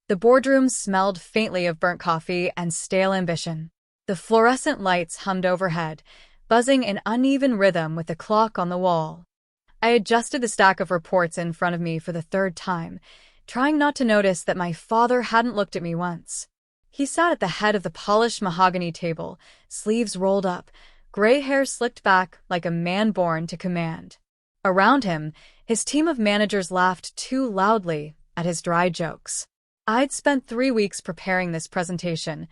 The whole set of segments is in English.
The boardroom smelled faintly of burnt coffee and stale ambition. The fluorescent lights hummed overhead, buzzing in uneven rhythm with the clock on the wall. I adjusted the stack of reports in front of me for the third time, trying not to notice that my father hadn't looked at me once. He sat at the head of the polished mahogany table, sleeves rolled up, gray hair slicked back like a man born to command. Around him, his team of managers laughed too loudly at his dry jokes. I'd spent 3 weeks preparing this presentation.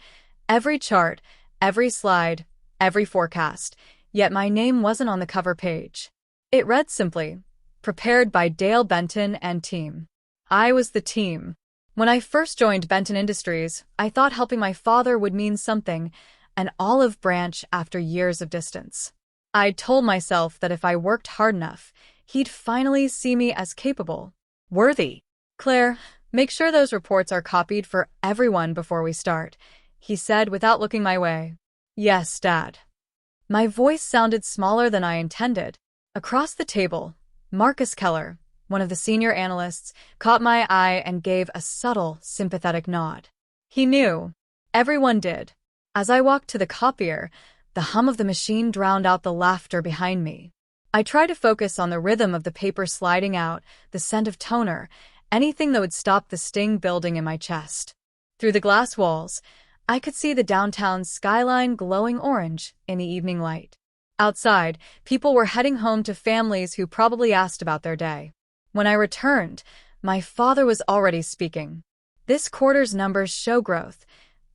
Every chart, every slide, every forecast, yet my name wasn't on the cover page. It read simply, "Prepared by Dale Benton and team." I was the team. When I first joined Benton Industries, I thought helping my father would mean something, an olive branch after years of distance. I'd told myself that if I worked hard enough, he'd finally see me as capable, worthy. "Claire, make sure those reports are copied for everyone before we start," he said without looking my way. "Yes, Dad." My voice sounded smaller than I intended. Across the table, Marcus Keller, one of the senior analysts, caught my eye and gave a subtle, sympathetic nod. He knew. Everyone did. As I walked to the copier, the hum of the machine drowned out the laughter behind me. I tried to focus on the rhythm of the paper sliding out, the scent of toner, anything that would stop the sting building in my chest. Through the glass walls, I could see the downtown skyline glowing orange in the evening light. Outside, people were heading home to families who probably asked about their day. When I returned, my father was already speaking. This quarter's numbers show growth,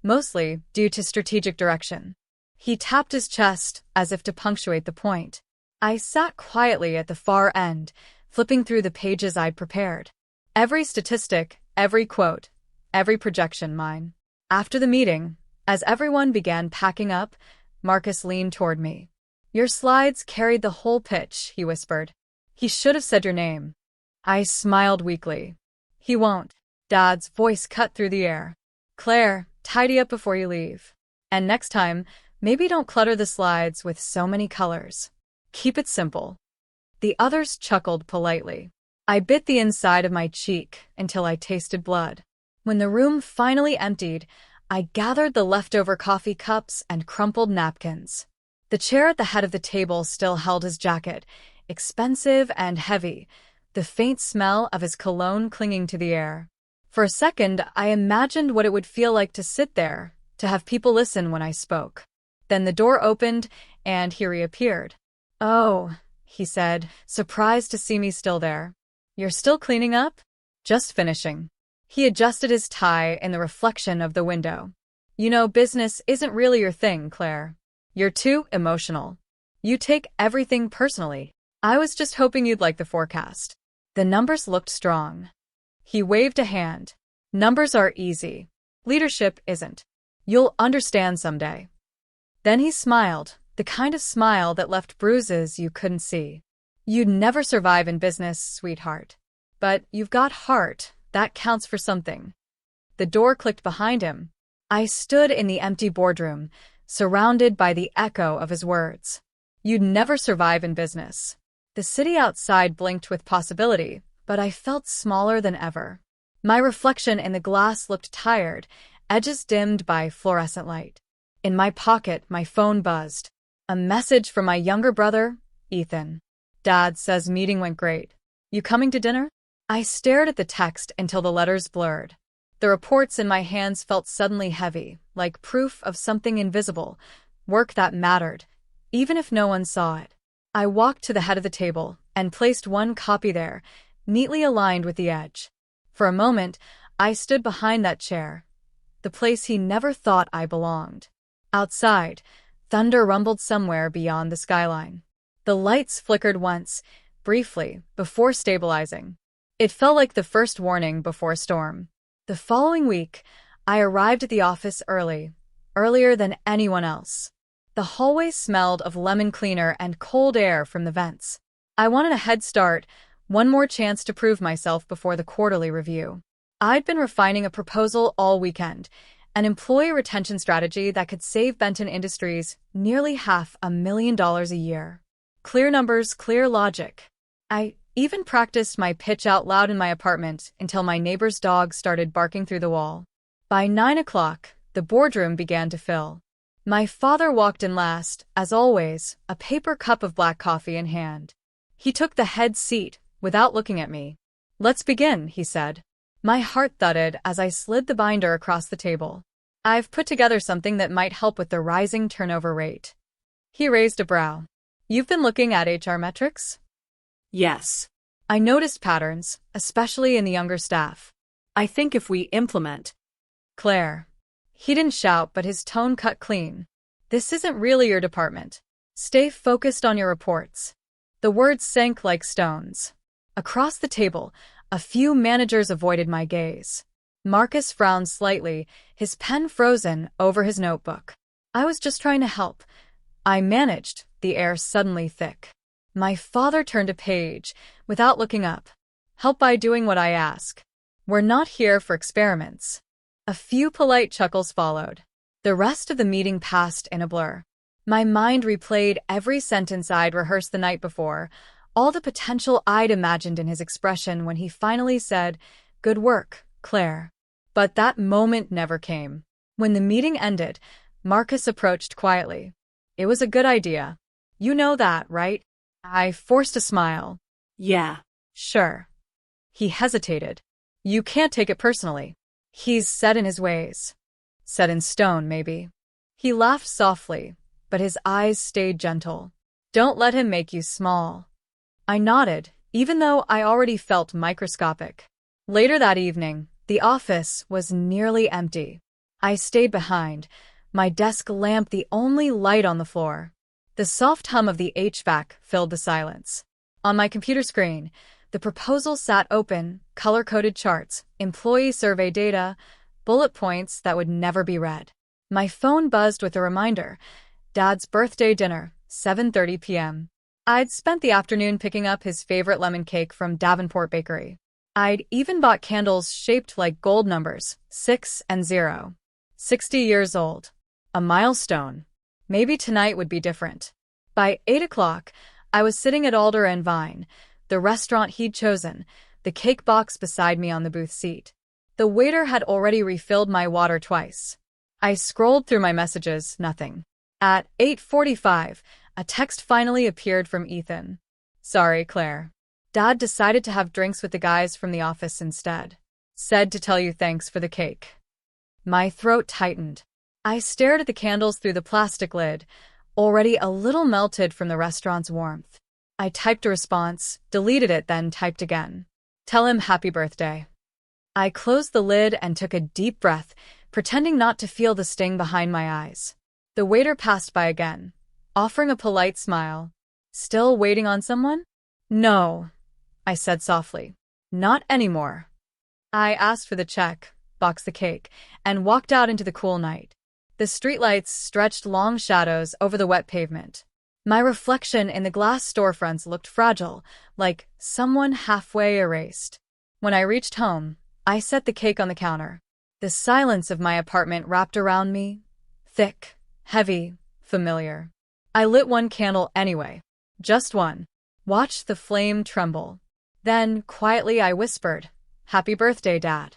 mostly due to strategic direction. He tapped his chest as if to punctuate the point. I sat quietly at the far end, flipping through the pages I'd prepared. Every statistic, every quote, every projection mine. After the meeting, as everyone began packing up, Marcus leaned toward me. "Your slides carried the whole pitch," he whispered. "He should have said your name." I smiled weakly. "He won't." Dad's voice cut through the air. "Claire, tidy up before you leave. And next time, maybe don't clutter the slides with so many colors. Keep it simple." The others chuckled politely. I bit the inside of my cheek until I tasted blood. When the room finally emptied, I gathered the leftover coffee cups and crumpled napkins. The chair at the head of the table still held his jacket, expensive and heavy, the faint smell of his cologne clinging to the air. For a second, I imagined what it would feel like to sit there, to have people listen when I spoke. Then the door opened, and he reappeared. "Oh," he said, surprised to see me still there. "You're still cleaning up?" "Just finishing." He adjusted his tie in the reflection of the window. "You know, business isn't really your thing, Claire. You're too emotional. You take everything personally. I was just hoping you'd like the forecast." The numbers looked strong. He waved a hand. "Numbers are easy. Leadership isn't. You'll understand someday." Then he smiled, the kind of smile that left bruises you couldn't see. "You'd never survive in business, sweetheart. But you've got heart. That counts for something." The door clicked behind him. I stood in the empty boardroom, surrounded by the echo of his words. "You'd never survive in business." The city outside blinked with possibility, but I felt smaller than ever. My reflection in the glass looked tired, edges dimmed by fluorescent light. In my pocket, my phone buzzed. A message from my younger brother, Ethan. "Dad says meeting went great. You coming to dinner?" I stared at the text until the letters blurred. The reports in my hands felt suddenly heavy, like proof of something invisible, work that mattered, even if no one saw it. I walked to the head of the table and placed one copy there, neatly aligned with the edge. For a moment, I stood behind that chair, the place he never thought I belonged. Outside, thunder rumbled somewhere beyond the skyline. The lights flickered once, briefly, before stabilizing. It felt like the first warning before a storm. The following week, I arrived at the office early, earlier than anyone else. The hallway smelled of lemon cleaner and cold air from the vents. I wanted a head start, one more chance to prove myself before the quarterly review. I'd been refining a proposal all weekend, an employee retention strategy that could save Benton Industries nearly $500,000 a year. Clear numbers, clear logic. I Even practiced my pitch out loud in my apartment until my neighbor's dog started barking through the wall. By 9 o'clock, the boardroom began to fill. My father walked in last, as always, a paper cup of black coffee in hand. He took the head seat, without looking at me. "Let's begin," he said. My heart thudded as I slid the binder across the table. "I've put together something that might help with the rising turnover rate." He raised a brow. "You've been looking at HR metrics?" Yes. I noticed patterns, especially in the younger staff. I think if we implement. "Claire." He didn't shout, but his tone cut clean. "This isn't really your department. Stay focused on your reports." The words sank like stones. Across the table, a few managers avoided my gaze. Marcus frowned slightly, his pen frozen over his notebook. I was just trying to help. I managed, the air suddenly thick. My father turned a page, without looking up. "Help by doing what I ask. We're not here for experiments." A few polite chuckles followed. The rest of the meeting passed in a blur. My mind replayed every sentence I'd rehearsed the night before, all the potential I'd imagined in his expression when he finally said, "Good work, Claire." But that moment never came. When the meeting ended, Marcus approached quietly. "It was a good idea. You know that, right?" I forced a smile. Yeah. "Sure." He hesitated. "You can't take it personally. He's set in his ways. Set in stone, maybe." He laughed softly, but his eyes stayed gentle. "Don't let him make you small." I nodded, even though I already felt microscopic. Later that evening, the office was nearly empty. I stayed behind, my desk lamp the only light on the floor. The soft hum of the HVAC filled the silence. On my computer screen, the proposal sat open, color-coded charts, employee survey data, bullet points that would never be read. My phone buzzed with a reminder. Dad's birthday dinner, 7:30 p.m. I'd spent the afternoon picking up his favorite lemon cake from Davenport Bakery. I'd even bought candles shaped like gold numbers, 6 and 0. 60 years old. A milestone. Maybe tonight would be different. By 8 o'clock, I was sitting at Alder and Vine, the restaurant he'd chosen, the cake box beside me on the booth seat. The waiter had already refilled my water twice. I scrolled through my messages, nothing. At 8:45, a text finally appeared from Ethan. "Sorry, Claire. Dad decided to have drinks with the guys from the office instead. Said to tell you thanks for the cake." My throat tightened. I stared at the candles through the plastic lid, already a little melted from the restaurant's warmth. I typed a response, deleted it, then typed again. "Tell him happy birthday." I closed the lid and took a deep breath, pretending not to feel the sting behind my eyes. The waiter passed by again, offering a polite smile. "Still waiting on someone?" "No," I said softly. "Not anymore." I asked for the check, boxed the cake, and walked out into the cool night. The streetlights stretched long shadows over the wet pavement. My reflection in the glass storefronts looked fragile, like someone halfway erased. When I reached home, I set the cake on the counter. The silence of my apartment wrapped around me, thick, heavy, familiar. I lit one candle anyway, just one. Watched the flame tremble. Then, quietly I whispered, "Happy birthday, Dad."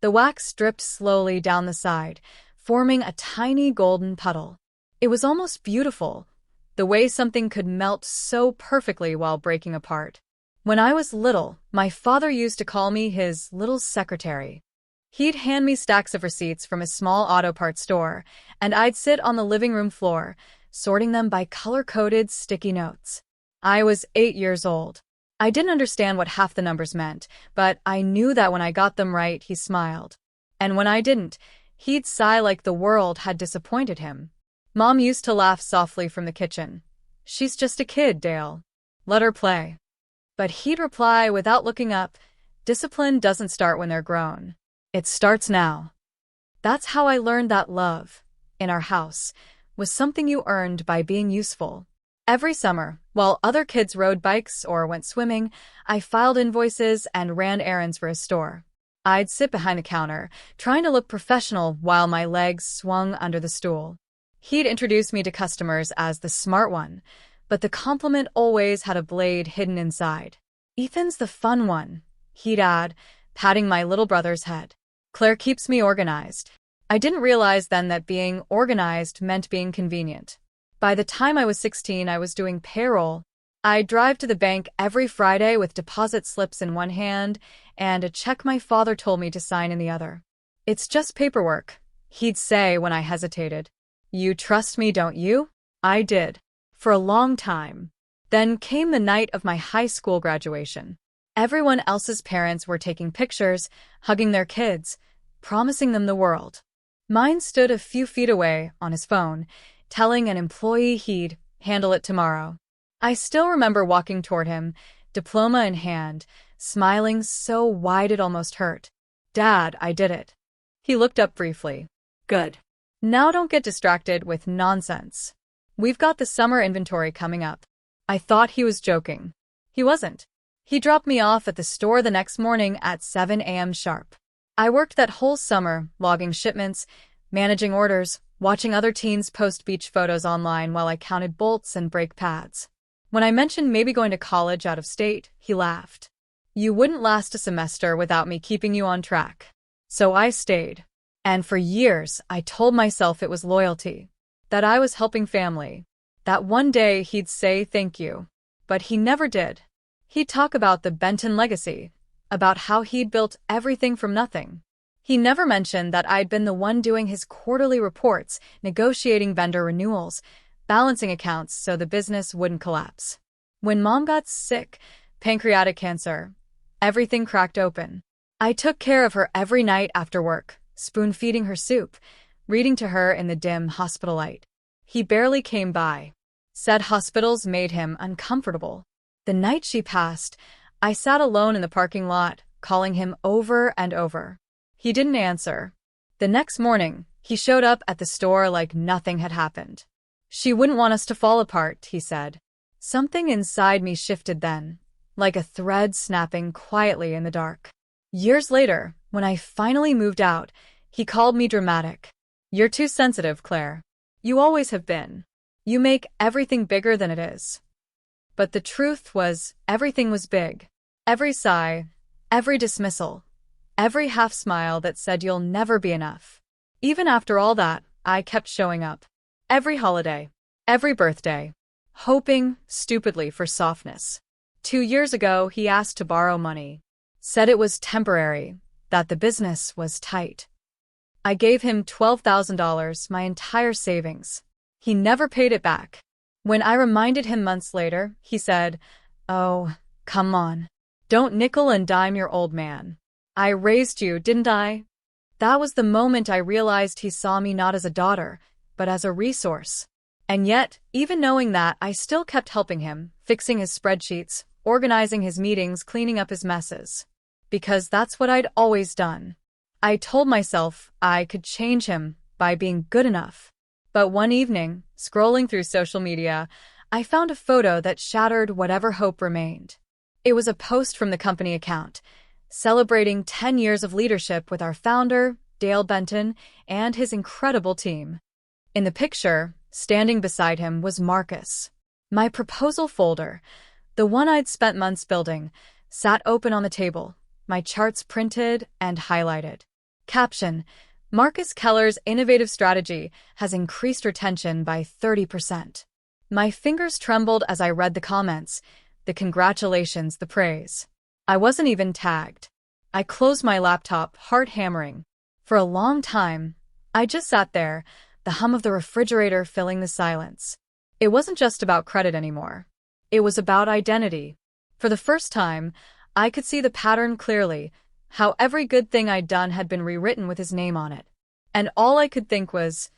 The wax dripped slowly down the side, forming a tiny golden puddle. It was almost beautiful, the way something could melt so perfectly while breaking apart. When I was little, my father used to call me his little secretary. He'd hand me stacks of receipts from a small auto parts store, and I'd sit on the living room floor, sorting them by color-coded sticky notes. I was 8 years old. I didn't understand what half the numbers meant, but I knew that when I got them right, he smiled. And when I didn't, he'd sigh like the world had disappointed him. Mom used to laugh softly from the kitchen. "She's just a kid, Dale. Let her play." But he'd reply without looking up, "Discipline doesn't start when they're grown. It starts now." That's how I learned that love, in our house, was something you earned by being useful. Every summer, while other kids rode bikes or went swimming, I filed invoices and ran errands for his store. I'd sit behind the counter, trying to look professional while my legs swung under the stool. He'd introduce me to customers as the smart one, but the compliment always had a blade hidden inside. Ethan's the fun one, he'd add, patting my little brother's head. Claire keeps me organized. I didn't realize then that being organized meant being convenient. By the time I was 16, I was doing payroll. I'd drive to the bank every Friday with deposit slips in one hand and a check my father told me to sign in the other. It's just paperwork, he'd say when I hesitated. You trust me, don't you? I did. For a long time. Then came the night of my high school graduation. Everyone else's parents were taking pictures, hugging their kids, promising them the world. Mine stood a few feet away on his phone, telling an employee he'd handle it tomorrow. I still remember walking toward him, diploma in hand, smiling so wide it almost hurt. Dad, I did it. He looked up briefly. Good. Now don't get distracted with nonsense. We've got the summer inventory coming up. I thought he was joking. He wasn't. He dropped me off at the store the next morning at 7 a.m. sharp. I worked that whole summer, logging shipments, managing orders, watching other teens post beach photos online while I counted bolts and brake pads. When I mentioned maybe going to college out of state, he laughed. You wouldn't last a semester without me keeping you on track. So I stayed. And for years, I told myself it was loyalty, that I was helping family, that one day he'd say thank you. But he never did. He'd talk about the Benton legacy, about how he'd built everything from nothing. He never mentioned that I'd been the one doing his quarterly reports, negotiating vendor renewals, balancing accounts so the business wouldn't collapse. When Mom got sick, pancreatic cancer, everything cracked open. I took care of her every night after work, spoon-feeding her soup, reading to her in the dim hospital light. He barely came by. Said hospitals made him uncomfortable. The night she passed, I sat alone in the parking lot, calling him over and over. He didn't answer. The next morning, he showed up at the store like nothing had happened. She wouldn't want us to fall apart, he said. Something inside me shifted then, like a thread snapping quietly in the dark. Years later, when I finally moved out, he called me dramatic. You're too sensitive, Claire. You always have been. You make everything bigger than it is. But the truth was, everything was big. Every sigh, every dismissal, every half-smile that said you'll never be enough. Even after all that, I kept showing up. Every holiday, every birthday, hoping, stupidly, for softness. 2 years ago, he asked to borrow money. Said it was temporary, that the business was tight. I gave him $12,000, my entire savings. He never paid it back. When I reminded him months later, he said, "Oh, come on. Don't nickel and dime your old man. I raised you, didn't I?" That was the moment I realized he saw me not as a daughter, but as a resource. And yet, even knowing that, I still kept helping him, fixing his spreadsheets, organizing his meetings, cleaning up his messes. Because that's what I'd always done. I told myself I could change him by being good enough. But one evening, scrolling through social media, I found a photo that shattered whatever hope remained. It was a post from the company account, celebrating 10 years of leadership with our founder, Dale Benton, and his incredible team. In the picture, standing beside him was Marcus. My proposal folder, the one I'd spent months building, sat open on the table, my charts printed and highlighted. Caption: Marcus Keller's innovative strategy has increased retention by 30%. My fingers trembled as I read the comments, the congratulations, the praise. I wasn't even tagged. I closed my laptop, heart hammering. For a long time, I just sat there, the hum of the refrigerator filling the silence. It wasn't just about credit anymore. It was about identity. For the first time, I could see the pattern clearly, how every good thing I'd done had been rewritten with his name on it. And all I could think was,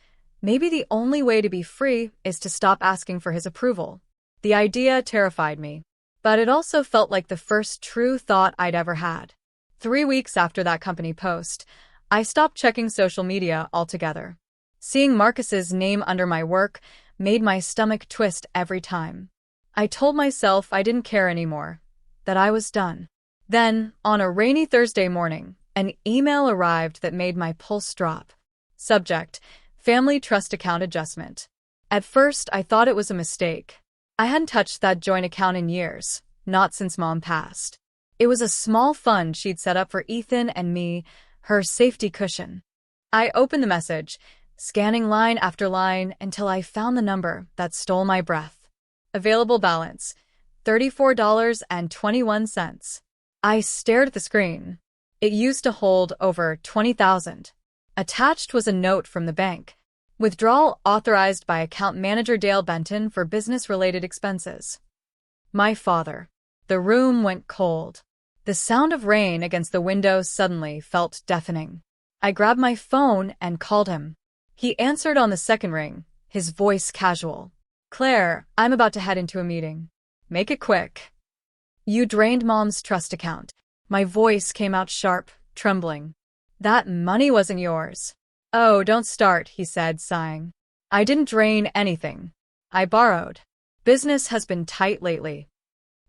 maybe the only way to be free is to stop asking for his approval. The idea terrified me, but it also felt like the first true thought I'd ever had. 3 weeks after that company post, I stopped checking social media altogether. Seeing Marcus's name under my work made my stomach twist every time. I told myself I didn't care anymore, that I was done. Then, on a rainy Thursday morning, an email arrived that made my pulse drop. Subject: Family Trust Account Adjustment. At first, I thought it was a mistake. I hadn't touched that joint account in years, not since Mom passed. It was a small fund she'd set up for Ethan and me, her safety cushion. I opened the message, scanning line after line until I found the number that stole my breath. Available balance, $34.21. I stared at the screen. It used to hold over $20,000. Attached was a note from the bank. Withdrawal authorized by account manager Dale Benton for business-related expenses. My father. The room went cold. The sound of rain against the window suddenly felt deafening. I grabbed my phone and called him. He answered on the second ring, his voice casual. "Claire, I'm about to head into a meeting. Make it quick." "You drained Mom's trust account." My voice came out sharp, trembling. "That money wasn't yours." "Oh, don't start," he said, sighing. "I didn't drain anything. I borrowed. Business has been tight lately."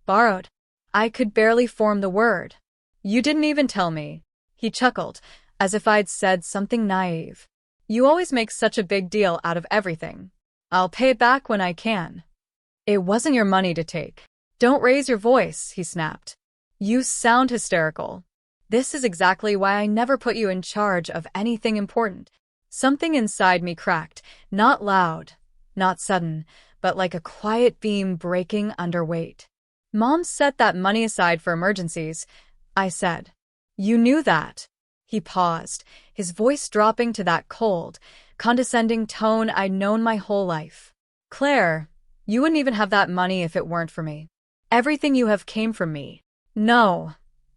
"Borrowed?" I could barely form the word. "You didn't even tell me." He chuckled, as if I'd said something naive. "You always make such a big deal out of everything. I'll pay it back when I can." "It wasn't your money to take." "Don't raise your voice," he snapped. "You sound hysterical. This is exactly why I never put you in charge of anything important." Something inside me cracked, not loud, not sudden, but like a quiet beam breaking under weight. "Mom set that money aside for emergencies," I said. "You knew that." He paused, his voice dropping to that cold, condescending tone I'd known my whole life. "Claire, you wouldn't even have that money if it weren't for me. Everything you have came from me." "No,"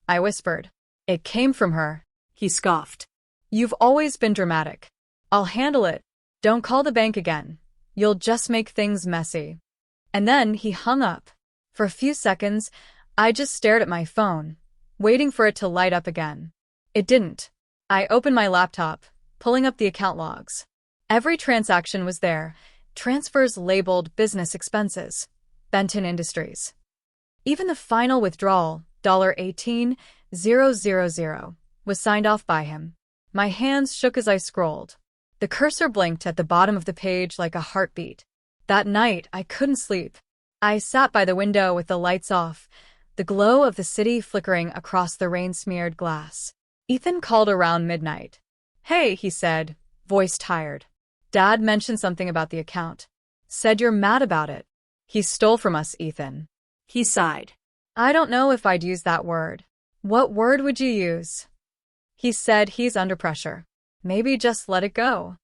I whispered. "It came from her." He scoffed. "You've always been dramatic." "I'll handle it. Don't call the bank again. You'll just make things messy." And then he hung up. For a few seconds, I just stared at my phone, waiting for it to light up again. It didn't. I opened my laptop, pulling up the account logs. Every transaction was there, transfers labeled business expenses, Benton Industries. Even the final withdrawal, $18,000, was signed off by him. My hands shook as I scrolled. The cursor blinked at the bottom of the page like a heartbeat. That night, I couldn't sleep. I sat by the window with the lights off, the glow of the city flickering across the rain-smeared glass. Ethan called around midnight. "Hey," he said, voice tired. "Dad mentioned something about the account. Said you're mad about it." "He stole from us, Ethan." He sighed. "I don't know if I'd use that word." "What word would you use?" "He said he's under pressure. Maybe just let it go."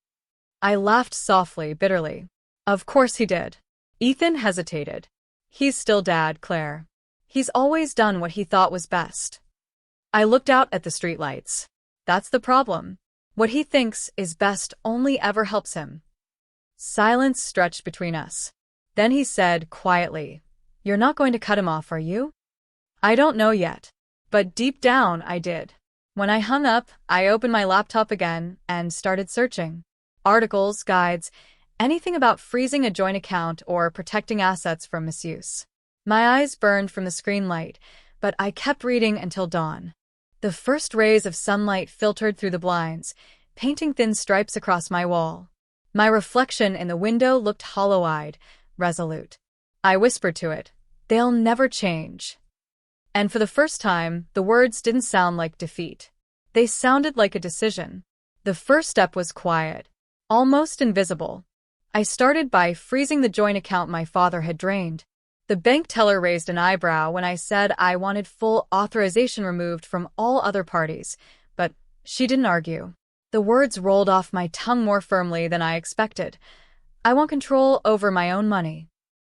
I laughed softly, bitterly. "Of course he did." Ethan hesitated. "He's still Dad, Claire. He's always done what he thought was best." I looked out at the streetlights. That's the problem. What he thinks is best only ever helps him. Silence stretched between us. Then he said quietly, "You're not going to cut him off, are you?" "I don't know yet." But deep down, I did. When I hung up, I opened my laptop again and started searching. Articles, guides, anything about freezing a joint account or protecting assets from misuse. My eyes burned from the screen light, but I kept reading until dawn. The first rays of sunlight filtered through the blinds, painting thin stripes across my wall. My reflection in the window looked hollow-eyed, resolute. I whispered to it, "They'll never change." And for the first time, the words didn't sound like defeat. They sounded like a decision. The first step was quiet, almost invisible. I started by freezing the joint account my father had drained. The bank teller raised an eyebrow when I said I wanted full authorization removed from all other parties, but she didn't argue. The words rolled off my tongue more firmly than I expected. I want control over my own money.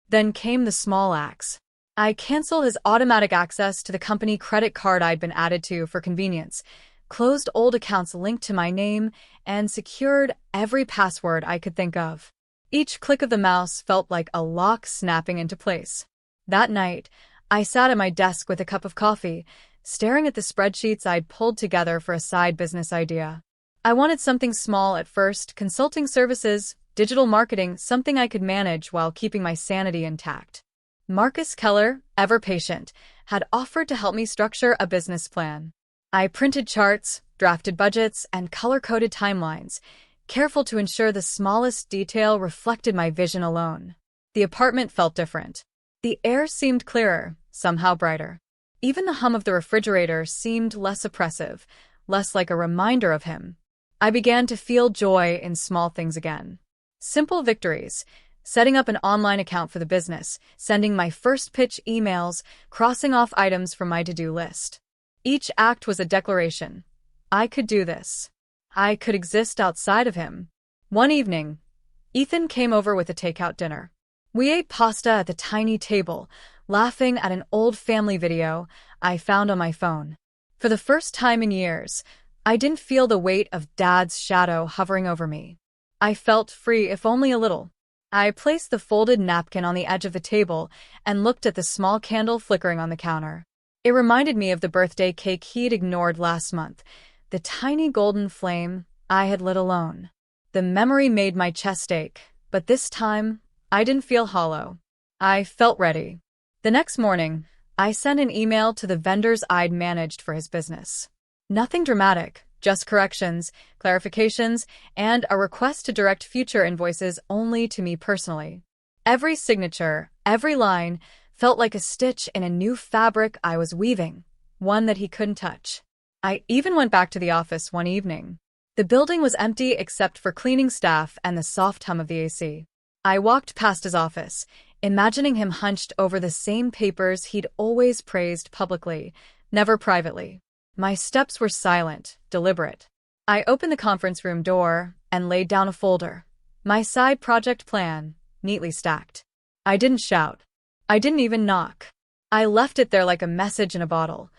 Then came the small acts. I canceled his automatic access to the company credit card I'd been added to for convenience, closed old accounts linked to my name, and secured every password I could think of. Each click of the mouse felt like a lock snapping into place. That night, I sat at my desk with a cup of coffee, staring at the spreadsheets I'd pulled together for a side business idea. I wanted something small at first, consulting services, digital marketing, something I could manage while keeping my sanity intact. Marcus Keller, ever patient, had offered to help me structure a business plan. I printed charts, drafted budgets, and color-coded timelines, careful to ensure the smallest detail reflected my vision alone. The apartment felt different. The air seemed clearer, somehow brighter. Even the hum of the refrigerator seemed less oppressive, less like a reminder of him. I began to feel joy in small things again. Simple victories, setting up an online account for the business, sending my first pitch emails, crossing off items from my to-do list. Each act was a declaration. I could do this. I could exist outside of him. One evening, Ethan came over with a takeout dinner. We ate pasta at the tiny table, laughing at an old family video I found on my phone. For the first time in years, I didn't feel the weight of Dad's shadow hovering over me. I felt free, if only a little. I placed the folded napkin on the edge of the table and looked at the small candle flickering on the counter. It reminded me of the birthday cake he'd ignored last month, the tiny golden flame I had lit alone. The memory made my chest ache, but this time, I didn't feel hollow. I felt ready. The next morning, I sent an email to the vendors I'd managed for his business. Nothing dramatic, just corrections, clarifications, and a request to direct future invoices only to me personally. Every signature, every line, felt like a stitch in a new fabric I was weaving, one that he couldn't touch. I even went back to the office one evening. The building was empty except for cleaning staff and the soft hum of the AC. I walked past his office, imagining him hunched over the same papers he'd always praised publicly, never privately. My steps were silent, deliberate. I opened the conference room door and laid down a folder. My side project plan, neatly stacked. I didn't shout. I didn't even knock. I left it there like a message in a bottle.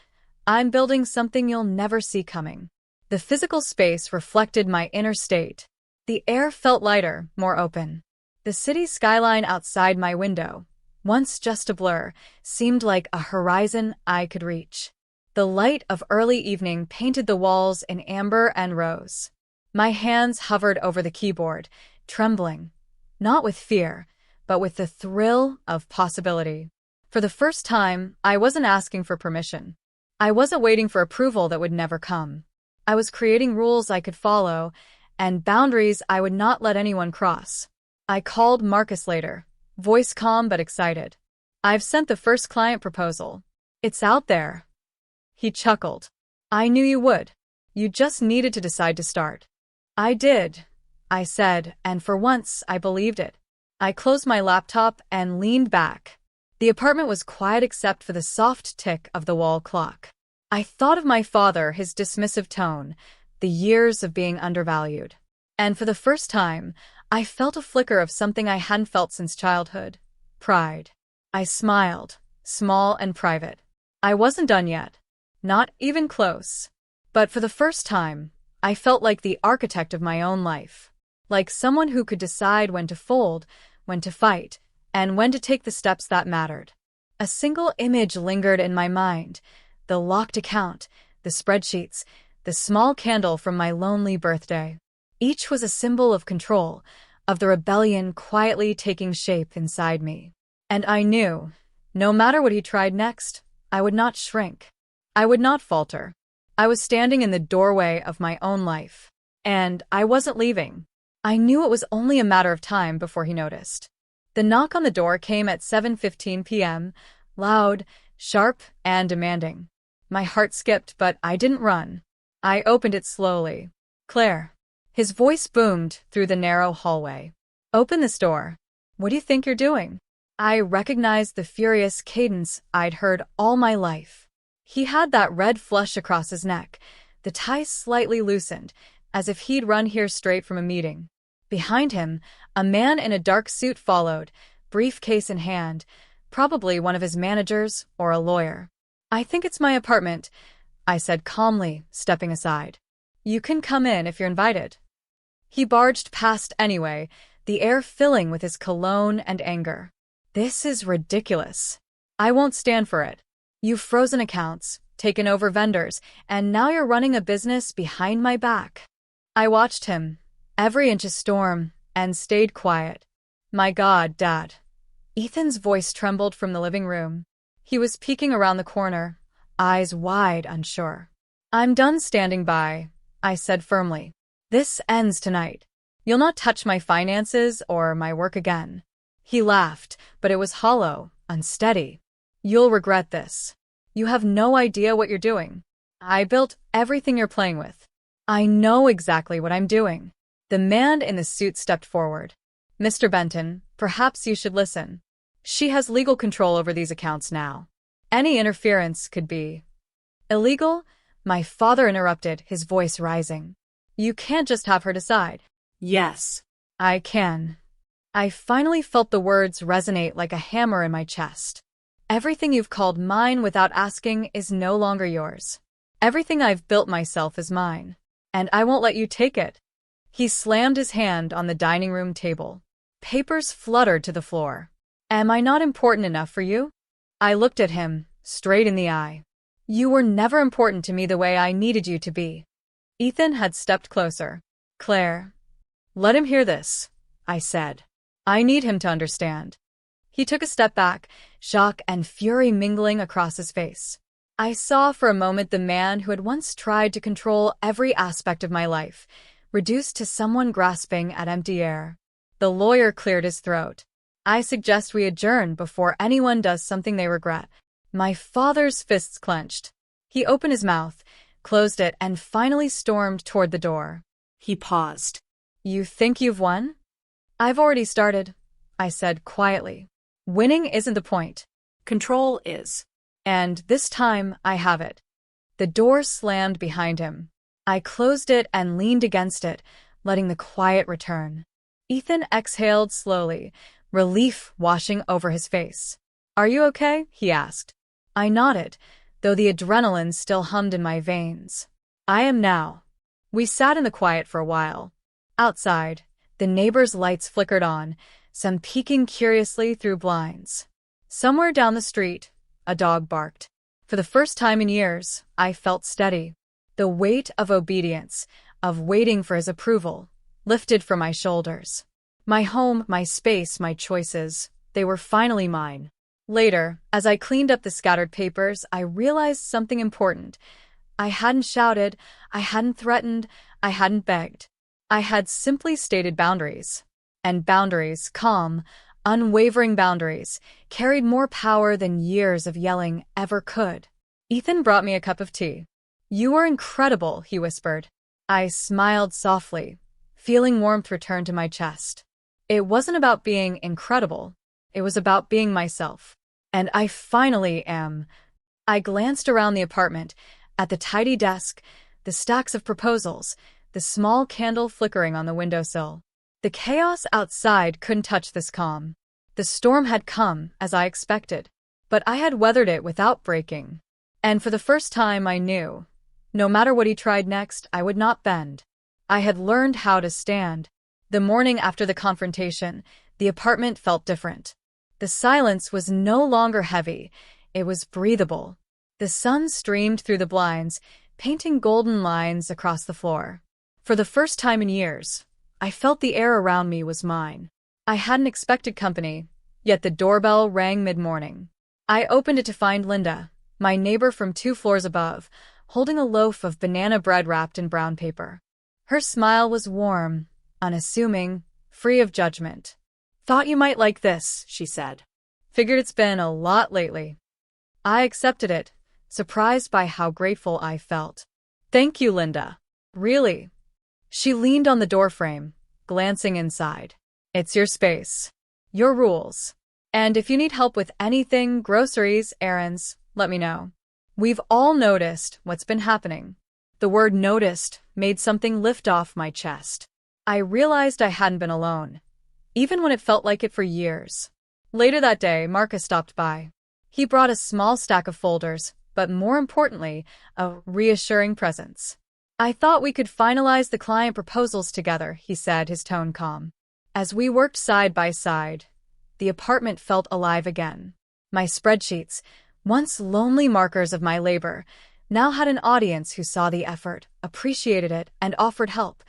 I'm building something you'll never see coming. The physical space reflected my inner state. The air felt lighter, more open. The city skyline outside my window, once just a blur, seemed like a horizon I could reach. The light of early evening painted the walls in amber and rose. My hands hovered over the keyboard, trembling, not with fear, but with the thrill of possibility. For the first time, I wasn't asking for permission. I wasn't waiting for approval that would never come. I was creating rules I could follow, and boundaries I would not let anyone cross. I called Marcus later, voice calm but excited. I've sent the first client proposal. It's out there. He chuckled. I knew you would. You just needed to decide to start. I did, I said, and for once I believed it. I closed my laptop and leaned back. The apartment was quiet except for the soft tick of the wall clock. I thought of my father, his dismissive tone, the years of being undervalued. And for the first time, I felt a flicker of something I hadn't felt since childhood. Pride. I smiled, small and private. I wasn't done yet. Not even close. But for the first time, I felt like the architect of my own life. Like someone who could decide when to fold, when to fight, and when to take the steps that mattered. A single image lingered in my mind. The locked account, the spreadsheets, the small candle from my lonely birthday. Each was a symbol of control, of the rebellion quietly taking shape inside me. And I knew, no matter what he tried next, I would not shrink. I would not falter. I was standing in the doorway of my own life. And I wasn't leaving. I knew it was only a matter of time before he noticed. The knock on the door came at 7:15 p.m., loud, sharp, and demanding. My heart skipped, but I didn't run. I opened it slowly. Claire. His voice boomed through the narrow hallway. Open this door. What do you think you're doing? I recognized the furious cadence I'd heard all my life. He had that red flush across his neck, the tie slightly loosened, as if he'd run here straight from a meeting. Behind him, a man in a dark suit followed, briefcase in hand, probably one of his managers or a lawyer. I think it's my apartment, I said calmly, stepping aside. You can come in if you're invited. He barged past anyway, the air filling with his cologne and anger. This is ridiculous. I won't stand for it. You've frozen accounts, taken over vendors, and now you're running a business behind my back. I watched him, every inch a storm, and stayed quiet. My God, Dad. Ethan's voice trembled from the living room. He was peeking around the corner, eyes wide, unsure. I'm done standing by, I said firmly. This ends tonight. You'll not touch my finances or my work again. He laughed, but it was hollow, unsteady. You'll regret this. You have no idea what you're doing. I built everything you're playing with. I know exactly what I'm doing. The man in the suit stepped forward. Mr. Benton, perhaps you should listen. She has legal control over these accounts now. Any interference could be illegal. My father interrupted, his voice rising. You can't just have her decide. Yes. I can. I finally felt the words resonate like a hammer in my chest. Everything you've called mine without asking is no longer yours. Everything I've built myself is mine. And I won't let you take it. He slammed his hand on the dining room table. Papers fluttered to the floor. Am I not important enough for you? I looked at him, straight in the eye. You were never important to me the way I needed you to be. Ethan had stepped closer. Claire, let him hear this, I said. I need him to understand. He took a step back, shock and fury mingling across his face. I saw for a moment the man who had once tried to control every aspect of my life, reduced to someone grasping at empty air. The lawyer cleared his throat. I suggest we adjourn before anyone does something they regret. My father's fists clenched. He opened his mouth, closed it, and finally stormed toward the door. He paused. You think you've won? I've already started, I said quietly. Winning isn't the point. Control is. And this time I have it. The door slammed behind him. I closed it and leaned against it, letting the quiet return. Ethan exhaled slowly, relief washing over his face. Are you okay? He asked. I nodded, though the adrenaline still hummed in my veins. I am now. We sat in the quiet for a while. Outside, the neighbors' lights flickered on, some peeking curiously through blinds. Somewhere down the street, a dog barked. For the first time in years, I felt steady. The weight of obedience, of waiting for his approval, lifted from my shoulders. My home, my space, my choices, they were finally mine. Later, as I cleaned up the scattered papers, I realized something important. I hadn't shouted, I hadn't threatened, I hadn't begged. I had simply stated boundaries. And boundaries, calm, unwavering boundaries, carried more power than years of yelling ever could. Ethan brought me a cup of tea. You are incredible, he whispered. I smiled softly, feeling warmth return to my chest. It wasn't about being incredible. It was about being myself. And I finally am. I glanced around the apartment, at the tidy desk, the stacks of proposals, the small candle flickering on the windowsill. The chaos outside couldn't touch this calm. The storm had come, as I expected, but I had weathered it without breaking. And for the first time I knew, no matter what he tried next, I would not bend. I had learned how to stand. The morning after the confrontation, the apartment felt different. The silence was no longer heavy, it was breathable. The sun streamed through the blinds, painting golden lines across the floor. For the first time in years, I felt the air around me was mine. I hadn't expected company, yet the doorbell rang mid-morning. I opened it to find Linda, my neighbor from 2 floors above, holding a loaf of banana bread wrapped in brown paper. Her smile was warm, unassuming, free of judgment. Thought you might like this, she said. Figured it's been a lot lately. I accepted it, surprised by how grateful I felt. Thank you, Linda. Really. She leaned on the doorframe, glancing inside. It's your space. Your rules. And if you need help with anything, groceries, errands, let me know. We've all noticed what's been happening. The word noticed made something lift off my chest. I realized I hadn't been alone, even when it felt like it for years. Later that day, Marcus stopped by. He brought a small stack of folders, but more importantly, a reassuring presence. I thought we could finalize the client proposals together, he said, his tone calm. As we worked side by side, the apartment felt alive again. My spreadsheets, once lonely markers of my labor, now had an audience who saw the effort, appreciated it, and offered help,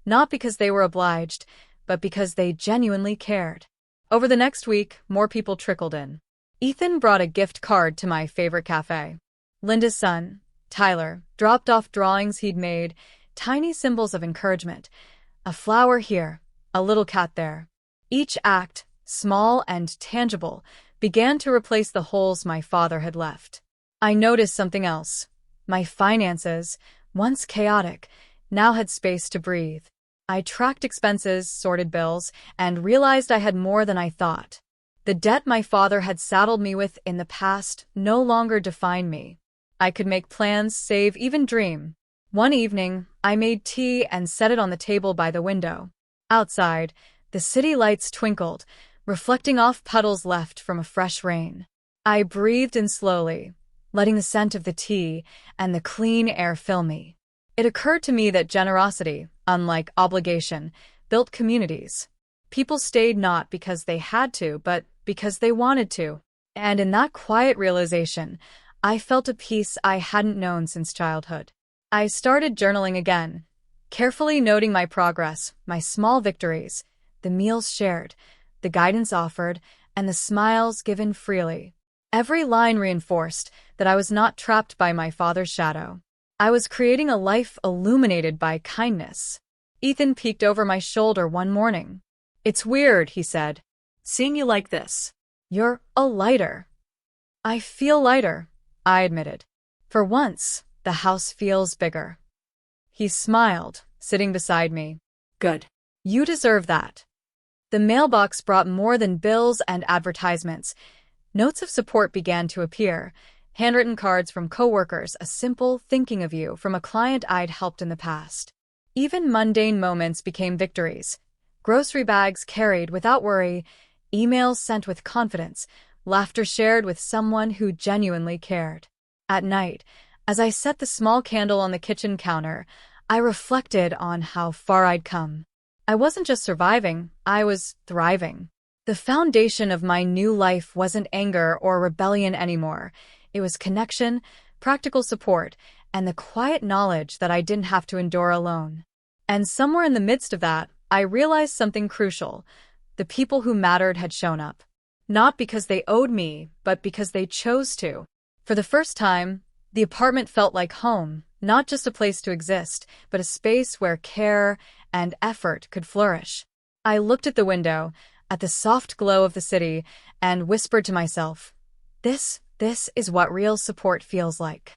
not because they were obliged, but because they genuinely cared. Over the next week, more people trickled in. Ethan brought a gift card to my favorite cafe. Linda's son, Tyler, dropped off drawings he'd made, tiny symbols of encouragement. A flower here, a little cat there. Each act, small and tangible, began to replace the holes my father had left. I noticed something else. My finances, once chaotic, now had space to breathe. I tracked expenses, sorted bills, and realized I had more than I thought. The debt my father had saddled me with in the past no longer defined me. I could make plans, save, even dream. One evening, I made tea and set it on the table by the window. Outside, the city lights twinkled, reflecting off puddles left from a fresh rain. I breathed in slowly, letting the scent of the tea and the clean air fill me. It occurred to me that generosity, unlike obligation, built communities. People stayed not because they had to, but because they wanted to. And in that quiet realization, I felt a peace I hadn't known since childhood. I started journaling again, carefully noting my progress, my small victories, the meals shared, the guidance offered, and the smiles given freely. Every line reinforced that I was not trapped by my father's shadow. I was creating a life illuminated by kindness. Ethan peeked over my shoulder one morning. "It's weird," he said. Seeing you like this. "You're a lighter." "I feel lighter," I admitted. "For once, the house feels bigger." He smiled, sitting beside me. Good. "You deserve that." The mailbox brought more than bills and advertisements. Notes of support began to appear. Handwritten cards from coworkers, a simple thinking of you from a client I'd helped in the past. Even mundane moments became victories. Grocery bags carried without worry, emails sent with confidence, laughter shared with someone who genuinely cared. At night, as I set the small candle on the kitchen counter, I reflected on how far I'd come. I wasn't just surviving, I was thriving. The foundation of my new life wasn't anger or rebellion anymore. It was connection, practical support, and the quiet knowledge that I didn't have to endure alone. And somewhere in the midst of that, I realized something crucial. The people who mattered had shown up. Not because they owed me, but because they chose to. For the first time, the apartment felt like home, not just a place to exist, but a space where care and effort could flourish. I looked at the window, at the soft glow of the city, and whispered to myself, This is what real support feels like.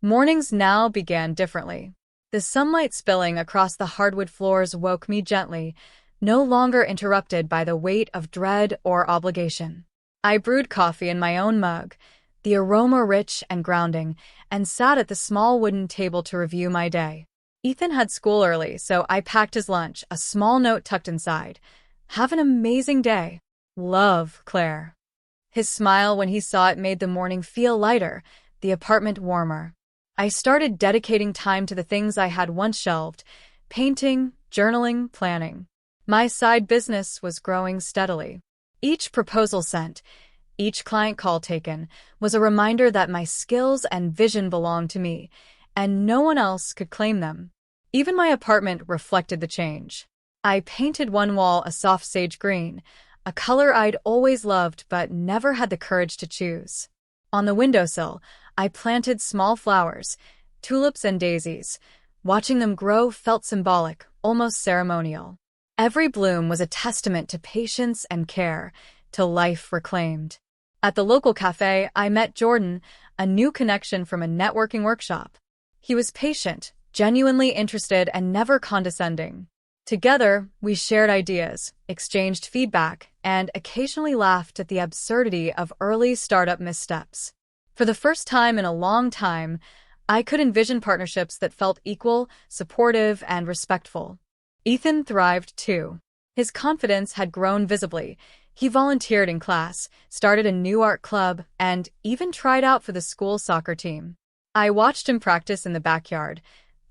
Mornings now began differently. The sunlight spilling across the hardwood floors woke me gently, no longer interrupted by the weight of dread or obligation. I brewed coffee in my own mug, the aroma rich and grounding, and sat at the small wooden table to review my day. Ethan had school early, so I packed his lunch, a small note tucked inside. "Have an amazing day. Love, Claire." His smile when he saw it made the morning feel lighter, the apartment warmer. I started dedicating time to the things I had once shelved: painting, journaling, planning. My side business was growing steadily. Each proposal sent, each client call taken, was a reminder that my skills and vision belonged to me, and no one else could claim them. Even my apartment reflected the change. I painted one wall a soft sage green, a color I'd always loved but never had the courage to choose. On the windowsill, I planted small flowers, tulips and daisies. Watching them grow felt symbolic, almost ceremonial. Every bloom was a testament to patience and care, to life reclaimed. At the local cafe, I met Jordan, a new connection from a networking workshop. He was patient, genuinely interested, and never condescending. Together, we shared ideas, exchanged feedback, and occasionally laughed at the absurdity of early startup missteps. For the first time in a long time, I could envision partnerships that felt equal, supportive, and respectful. Ethan thrived too. His confidence had grown visibly. He volunteered in class, started a new art club, and even tried out for the school soccer team. I watched him practice in the backyard,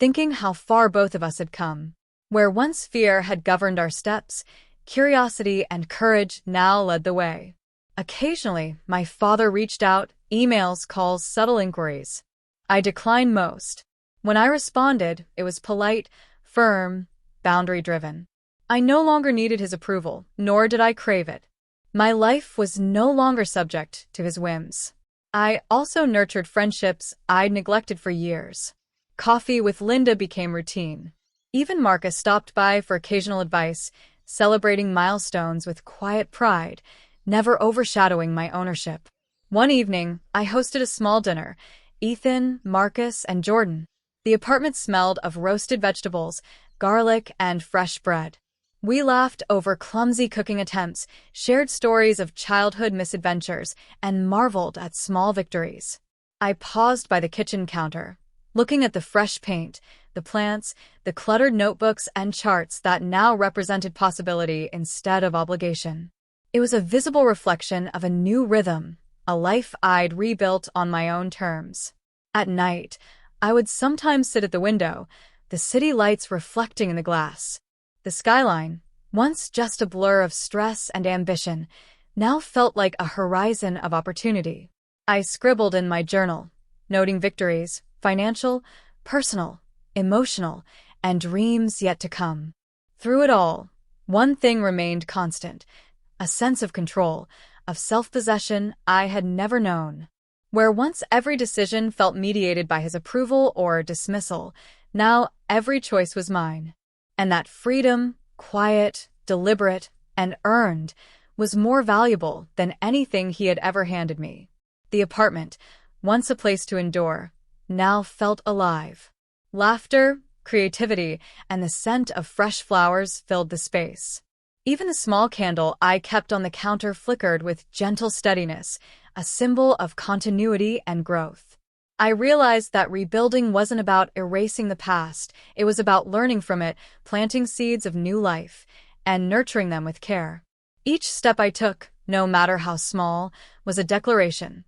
thinking how far both of us had come. Where once fear had governed our steps, curiosity and courage now led the way. Occasionally, my father reached out, emails, calls, subtle inquiries. I declined most. When I responded, it was polite, firm, boundary-driven. I no longer needed his approval, nor did I crave it. My life was no longer subject to his whims. I also nurtured friendships I'd neglected for years. Coffee with Linda became routine. Even Marcus stopped by for occasional advice, celebrating milestones with quiet pride, never overshadowing my ownership. One evening, I hosted a small dinner. Ethan, Marcus, and Jordan. The apartment smelled of roasted vegetables, garlic, and fresh bread. We laughed over clumsy cooking attempts, shared stories of childhood misadventures, and marveled at small victories. I paused by the kitchen counter, looking at the fresh paint, the plants, the cluttered notebooks and charts that now represented possibility instead of obligation. It was a visible reflection of a new rhythm, a life I'd rebuilt on my own terms. At night, I would sometimes sit at the window, the city lights reflecting in the glass. The skyline, once just a blur of stress and ambition, now felt like a horizon of opportunity. I scribbled in my journal, noting victories, financial, personal, emotional, and dreams yet to come. Through it all, one thing remained constant, a sense of control, of self-possession I had never known. Where once every decision felt mediated by his approval or dismissal, now every choice was mine. And that freedom, quiet, deliberate, and earned, was more valuable than anything he had ever handed me. The apartment, once a place to endure, now felt alive. Laughter, creativity, and the scent of fresh flowers filled the space. Even the small candle I kept on the counter flickered with gentle steadiness, a symbol of continuity and growth. I realized that rebuilding wasn't about erasing the past, it was about learning from it, planting seeds of new life, and nurturing them with care. Each step I took, no matter how small, was a declaration.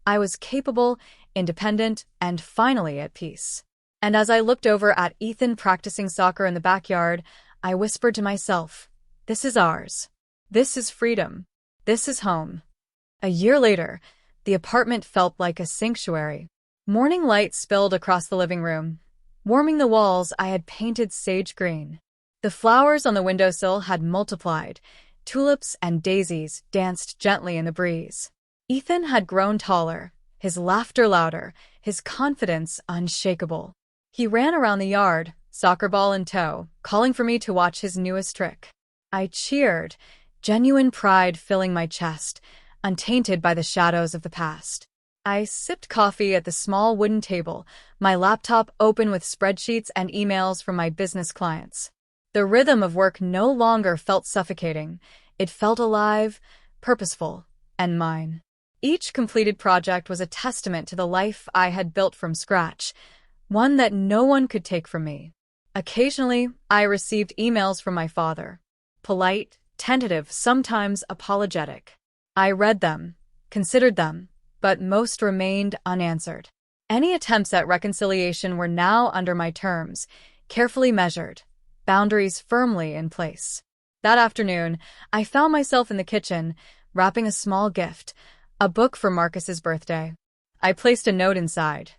I was capable, independent, and finally at peace. And as I looked over at Ethan practicing soccer in the backyard, I whispered to myself, "This is ours. This is freedom. This is home." A year later, the apartment felt like a sanctuary. Morning light spilled across the living room, warming the walls I had painted sage green. The flowers on the windowsill had multiplied. Tulips and daisies danced gently in the breeze. Ethan had grown taller, his laughter louder, his confidence unshakable. He ran around the yard, soccer ball in tow, calling for me to watch his newest trick. I cheered, genuine pride filling my chest, untainted by the shadows of the past. I sipped coffee at the small wooden table, my laptop open with spreadsheets and emails from my business clients. The rhythm of work no longer felt suffocating. It felt alive, purposeful, and mine. Each completed project was a testament to the life I had built from scratch, one that no one could take from me. Occasionally, I received emails from my father. Polite, tentative, sometimes apologetic. I read them, considered them, but most remained unanswered. Any attempts at reconciliation were now under my terms, carefully measured, boundaries firmly in place. That afternoon, I found myself in the kitchen, wrapping a small gift, a book for Marcus's birthday. I placed a note inside.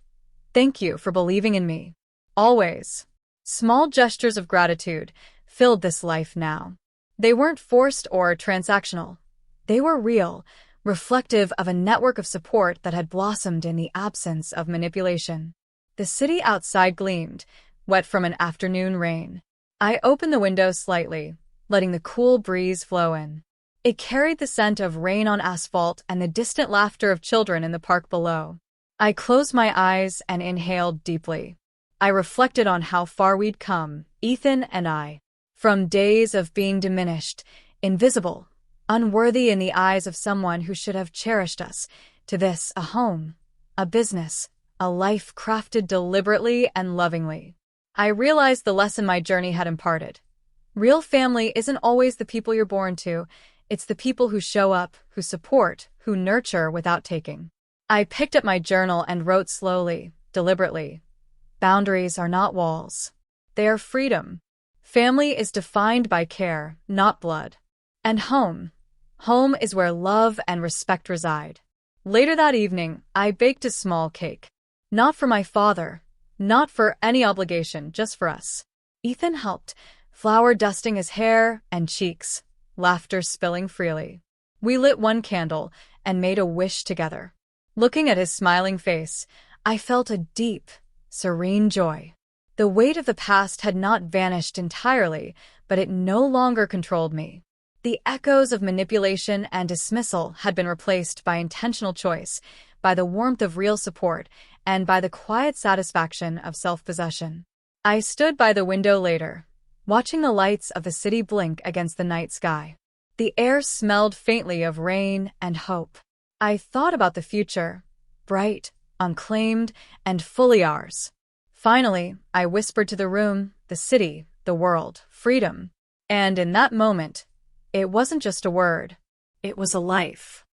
"Thank you for believing in me. Always." Small gestures of gratitude filled this life now. They weren't forced or transactional. They were real, reflective of a network of support that had blossomed in the absence of manipulation. The city outside gleamed, wet from an afternoon rain. I opened the window slightly, letting the cool breeze flow in. It carried the scent of rain on asphalt and the distant laughter of children in the park below. I closed my eyes and inhaled deeply. I reflected on how far we'd come, Ethan and I. From days of being diminished, invisible, unworthy in the eyes of someone who should have cherished us, to this, a home, a business, a life crafted deliberately and lovingly. I realized the lesson my journey had imparted. Real family isn't always the people you're born to, it's the people who show up, who support, who nurture without taking. I picked up my journal and wrote slowly, deliberately. Boundaries are not walls. They are freedom. Family is defined by care, not blood. And home. Home is where love and respect reside. Later that evening, I baked a small cake. Not for my father, not for any obligation, just for us. Ethan helped, flour dusting his hair and cheeks, laughter spilling freely. We lit one candle and made a wish together. Looking at his smiling face, I felt a deep, serene joy. The weight of the past had not vanished entirely, but it no longer controlled me. The echoes of manipulation and dismissal had been replaced by intentional choice, by the warmth of real support, and by the quiet satisfaction of self-possession. I stood by the window later, watching the lights of the city blink against the night sky. The air smelled faintly of rain and hope. I thought about the future, bright, unclaimed, and fully ours. Finally, I whispered to the room, the city, the world, freedom. And in that moment, it wasn't just a word. It was a life.